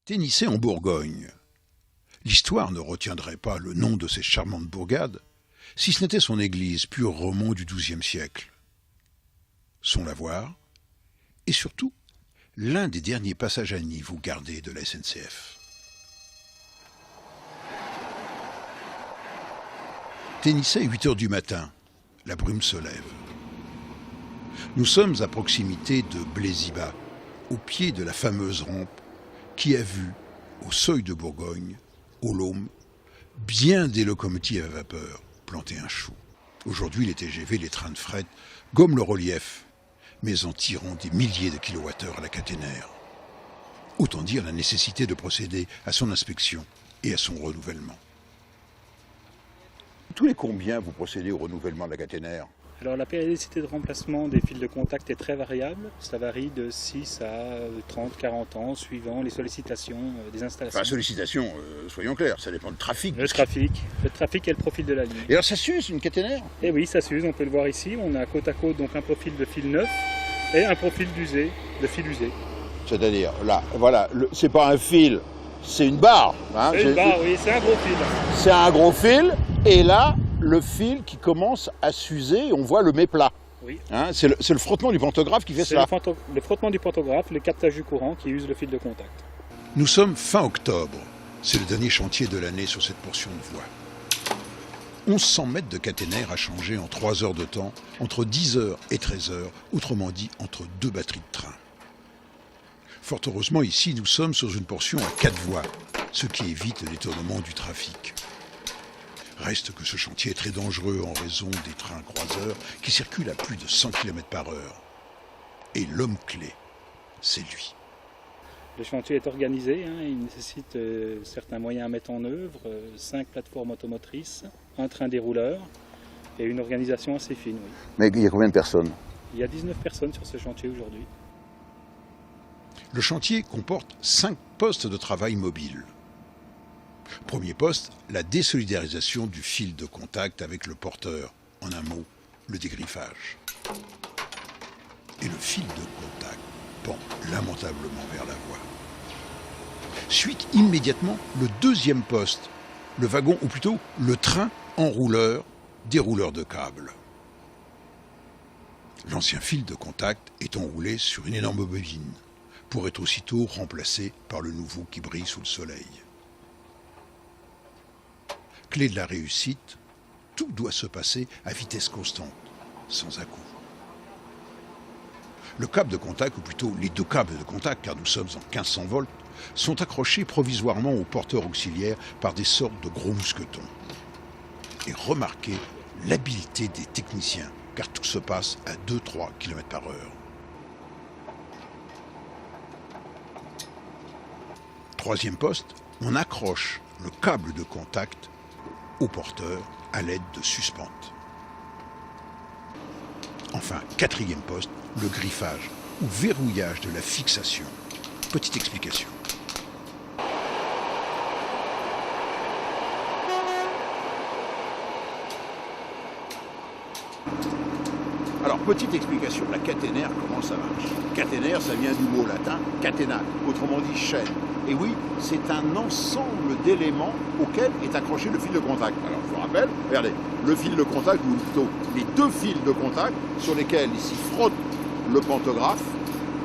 Ténissé en Bourgogne. L'histoire ne retiendrait pas le nom de ces charmantes bourgades, si ce n'était son église, pur roman du XIIe siècle. Son lavoir, et surtout, l'un des derniers passages à niveau gardés de la SNCF. Ténissé, 8 heures du matin, la brume se lève. Nous sommes à proximité de Blaise-y-Bas, au pied de la fameuse rampe qui a vu, au seuil de Bourgogne, au Laume, bien des locomotives à vapeur planter un chou. Aujourd'hui, les TGV, les trains de fret, gomment le relief, mais en tirant des milliers de kilowattheures à la caténaire. Autant dire la nécessité de procéder à son inspection et à son renouvellement. Tous les combien vous procédez au renouvellement de la caténaire ? Alors la périodicité de remplacement des fils de contact est très variable. Ça varie de 6 à 30, 40 ans, suivant les sollicitations des installations. Enfin, sollicitations, soyons clairs, ça dépend du trafic. Le trafic et le profil de la ligne. Et alors ça s'use une caténaire ? Et oui, ça s'use, on peut le voir ici. On a côte à côte donc un profil de fil neuf et un profil d'usé, de fil usé. C'est-à-dire, là, voilà, c'est pas un fil, c'est une barre. Hein, c'est une barre, oui, c'est un gros fil. C'est un gros fil, et là, le fil qui commence à s'user, on voit le méplat. Oui. Hein, c'est le frottement du pantographe qui fait cela. C'est le frottement du pantographe, le captage du courant qui use le fil de contact. Nous sommes fin octobre. C'est le dernier chantier de l'année sur cette portion de voie. 1100 mètres de caténaire à changer en 3 heures de temps, entre 10h et 13h, autrement dit entre 2 batteries de train. Fort heureusement, ici, nous sommes sur une portion à 4 voies, ce qui évite l'étonnement du trafic. Reste que ce chantier est très dangereux en raison des trains croiseurs qui circulent à plus de 100 km/h. Et l'homme clé, c'est lui. Le chantier est organisé, il nécessite certains moyens à mettre en œuvre, 5 plateformes automotrices, un train dérouleur et une organisation assez fine. Oui. Mais il y a combien de personnes ? Il y a 19 personnes sur ce chantier aujourd'hui. Le chantier comporte 5 postes de travail mobiles. Premier poste, la désolidarisation du fil de contact avec le porteur. En un mot, le dégriffage. Et le fil de contact pend lamentablement vers la voie. Suite immédiatement le deuxième poste, le wagon, ou plutôt le train enrouleur, dérouleur de câbles. L'ancien fil de contact est enroulé sur une énorme bobine, pour être aussitôt remplacé par le nouveau qui brille sous le soleil. Clé de la réussite, tout doit se passer à vitesse constante, sans à-coups. Le câble de contact, ou plutôt les 2 câbles de contact, car nous sommes en 1500 volts, sont accrochés provisoirement au porteur auxiliaire par des sortes de gros mousquetons. Et remarquez l'habileté des techniciens, car tout se passe à 2-3 km/h. Troisième poste, on accroche le câble de contact au porteur à l'aide de suspentes. Enfin, quatrième poste, le griffage ou verrouillage de la fixation. Petite explication. Alors, petite explication, la caténaire, comment ça marche ? Caténaire, ça vient du mot latin catenale, autrement dit chaîne. Et oui, c'est un ensemble d'éléments auxquels est accroché le fil de contact. Alors, je vous rappelle, regardez, le fil de contact, ou plutôt les 2 fils de contact sur lesquels ici frotte le pantographe,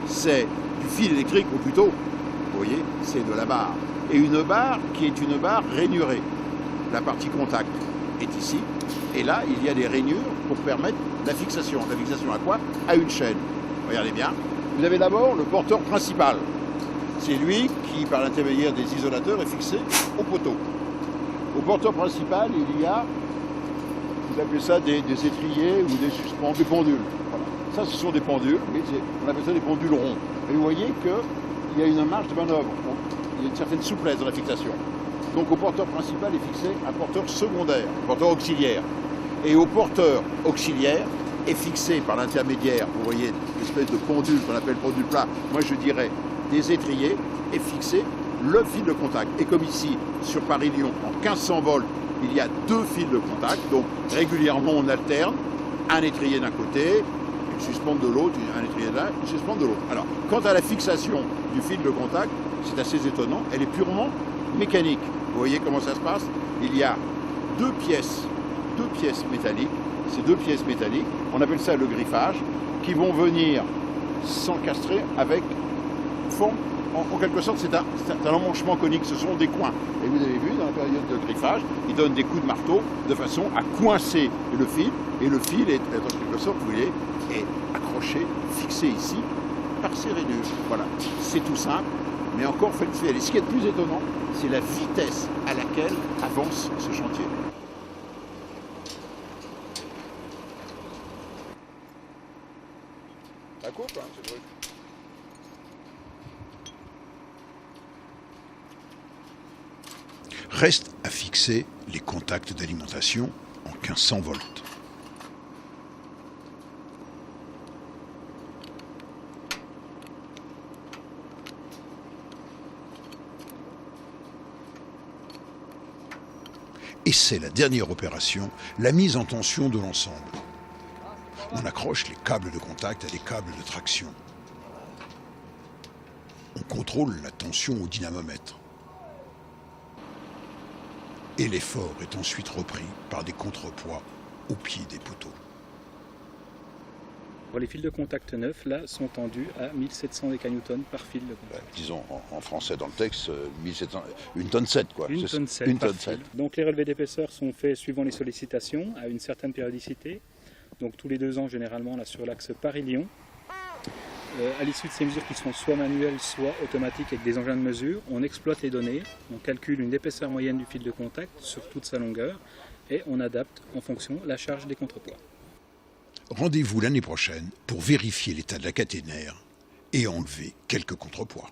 c'est du fil électrique, ou plutôt, vous voyez, c'est de la barre. Et une barre qui est une barre rainurée. La partie contact est ici, et là, il y a des rainures pour permettre la fixation. La fixation à quoi ? À une chaîne. Regardez bien. Vous avez d'abord le porteur principal. C'est lui qui, par l'intermédiaire des isolateurs, est fixé au poteau. Au porteur principal, il y a, vous appelez ça des étriers ou des suspens, des pendules. Voilà. Ça, ce sont des pendules, on appelle ça des pendules ronds. Et vous voyez qu'il y a une marge de manœuvre. Il y a une certaine souplesse dans la fixation. Donc au porteur principal est fixé un porteur secondaire, un porteur auxiliaire. Et au porteur auxiliaire est fixé par l'intermédiaire, vous voyez, une espèce de pendule qu'on appelle pendule plat, moi je dirais des étriers, est fixé le fil de contact. Et comme ici, sur Paris-Lyon, en 1500 volts, il y a 2 fils de contact, donc régulièrement on alterne, un étrier d'un côté, une suspente de l'autre, un étrier de l'un, une suspente de l'autre. Alors, quant à la fixation du fil de contact, c'est assez étonnant, elle est purement mécanique. Vous voyez comment ça se passe? Il y a deux pièces métalliques, ces deux pièces métalliques, on appelle ça le griffage, qui vont venir s'encastrer avec forme, en quelque sorte c'est un emmanchement conique, ce sont des coins. Et vous avez vu dans la période de griffage, ils donnent des coups de marteau de façon à coincer le fil, et le fil est en quelque sorte, vous voyez, est accroché, fixé ici, par ces rainures. Voilà, c'est tout simple, mais encore fait. Et ce qui est le plus étonnant, c'est la vitesse à laquelle avance ce chantier. Ça coupe, hein, ce truc. Reste à fixer les contacts d'alimentation en 1500 volts. Et c'est la dernière opération, la mise en tension de l'ensemble. On accroche les câbles de contact à des câbles de traction. On contrôle la tension au dynamomètre. Et l'effort est ensuite repris par des contrepoids au pied des poteaux. Les fils de contact neufs, là, sont tendus à 1700 décanewtons par fil de contact. Disons en français dans le texte, 1700, une tonne 7 quoi. Une tonne 7 par fil. Donc les relevés d'épaisseur sont faits suivant les sollicitations, à une certaine périodicité. Donc tous les 2 ans généralement là, sur l'axe Paris-Lyon. À l'issue de ces mesures qui sont soit manuelles, soit automatiques avec des engins de mesure, on exploite les données, on calcule une épaisseur moyenne du fil de contact sur toute sa longueur et on adapte en fonction la charge des contrepoids. Rendez-vous l'année prochaine pour vérifier l'état de la caténaire et enlever quelques contrepoids.